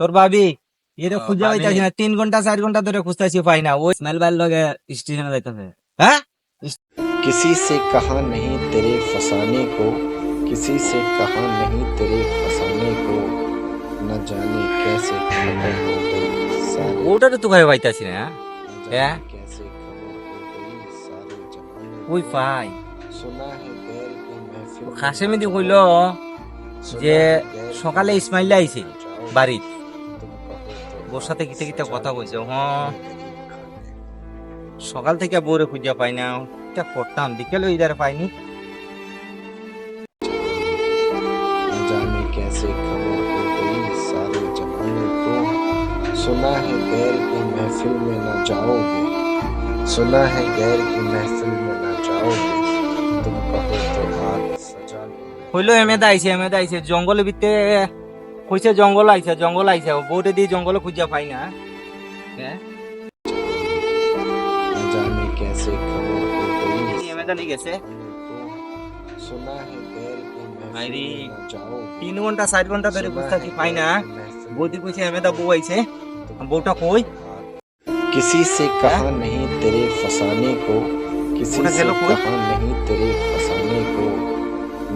তোর ভাবি এটা খুঁজে পাইতাছি না, 3 ঘন্টা 4 ঘন্টা ধরে খুঁজতেছি, পাই না। ওই ইসমাইল ভাইয়ের লগে স্টেশনে যাইতেছে। হ্যাঁ किसी से कहा नहीं तेरे फसाने को, किसी से कहा नहीं तेरे फसाने को, न जाने कैसे खबर हो गई सारे, ওটা তো তোকে পাইতাছি না। न क्या? जाने कैसे खबर हो गई सारे जमाने ওই को। পাই सुना है गैर की महफिल में খাসেমিদি न কইল जाओगे, सुना যে है गैर की সকালে महफिल ইসমাইল में আইছে न जाओगे, বাড়িত, तुम कहो तो ওর সাথে কিতে কিতে सजा কথা কইছে। लूं হ্যাঁ मेरी खाने। সকাল থেকে বউরে খুঁজে পাই না, এটা করতাম বিকেলে ইদারে পাইনি। न जाने कैसे खबर हो गई सारे जमाने को। सुना है गैर की महफिल में न जाओगे, सुना है गैर की महफिल में न जाओगे, तुम कहो तो हाथ सजा लूं। হইলো এমেদা আইছে জঙ্গলের ভিতরে, কইছে জঙ্গল আইছে বউরে দিয়ে জঙ্গলে খুঁজে পাই না। হ্যাঁ न जाने कैसे खबर हो गई এমেদা নিয়ে গেছে। को। सुना है गैर की महफिल अरे, में न जाओगे, 3 ঘন্টা 4 ঘন্টা ধরে सुना খুঁজতেছি, है পাই না। गैर की महफिल में বৌদি কইছে এমেদা বউ আইছে, বউটা কই? किसी से कहा नहीं तेरे फसाने को, किसी उठा से चलो कोई। कहा नहीं तेरे फसाने को,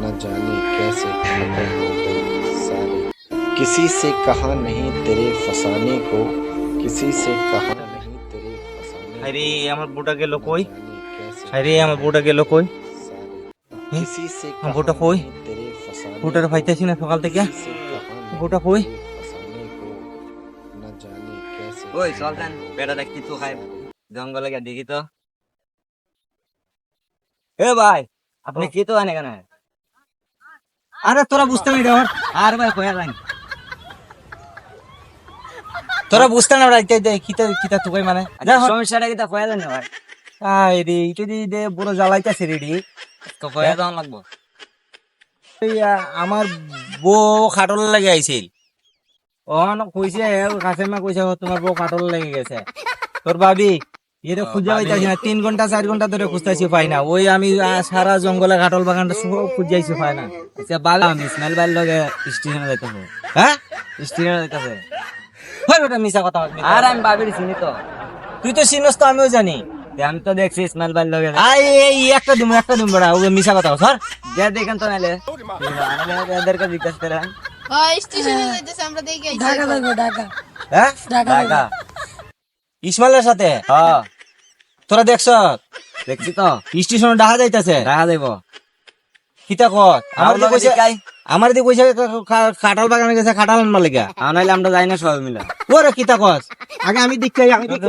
न जाने कैसे खबर हो गई सारे, किसी से कहा नहीं तेरे फसाने को, किसी से कहा नहीं तेरे फसाने को, আরে আমার বউটা গেল কই? न जाने कैसे আরে আমার বউটা গেল কই? सारे, हैं? किसी से हम कहा बोटा कोई? नहीं तेरे फसाने বউটার को, পাইতাছি না সকাল থেকে। किसी से कहा नहीं बोटा कोई? तेरे फसाने को, न जाने कैसे ওই खबर চল যান, हो गई বেটা দেখি তো খাই सारे। জঙ্গলে গিয়ে দেখি তো। এ ভাই, আপনি কি তো আনে কেন? আরে তোরা বুঝতে না রে, আর ভাই কয়া যান, তোরা বুঝতে না রাইতে দে কিতা কিতা তুই মানে যা হ। সমস্যাটা কি তা কয়া জানি ভাই? আই রে ইটো দি দে বড় জ্বালাইতাছে রেডি। তো কয়া যাওয়া লাগবো। আমার বউ খাটল লাগে আইছিল, অন কইছে কাসেমা কইছে তোমার বউ খাটল লেগে গেছে। তোর ভাবি এটা খুঁজে পাইতাছি না, 3 ঘন্টা 4 ঘন্টা ধরে খুঁজতেছি, পাই না। ওই আমি সারা জঙ্গলে খাটল বাগানটা সব খুঁজাইছি, পাই না। আচ্ছা বাবা, আমি ইসমাইল ভাইয়ের লগে স্টেশনে যাইতেছে। হ্যাঁ স্টেশনে যাইতেছে। হয় ওটা মিছা কথা বলবি। আর আমি ভাবির চিনি তো, তুই তো চিনস তো, আমিও জানি। আমি তো দেখছি ইসমাইল ভাইয়ের লগে। আই এই একটা দিম বড়া ও মিছা কথা স্যার। যা দেখেন তো নাইলে এদেরকে জিজ্ঞাসা করেন। স্টেশনে যাইতেছে, আমরা দেখে আইছি। হ্যাঁ ঢাকা। ইসমাইলের সাথে হ্যাঁ তোরা দেখছ দেখছি তো, স্টেশনে ডাহা যাইতাছে। দেখা যাইব। কিতা কত আমার দিয়ে কইছে, কাই আমার দিয়ে কইছে খাটাল বাগানে গেছে খাটাল আনবার লাগা। নাইলে আমরা যাই না সবাই মিলে। ওরে কিতা কত আগে আমি দেখতে আমি দেখতে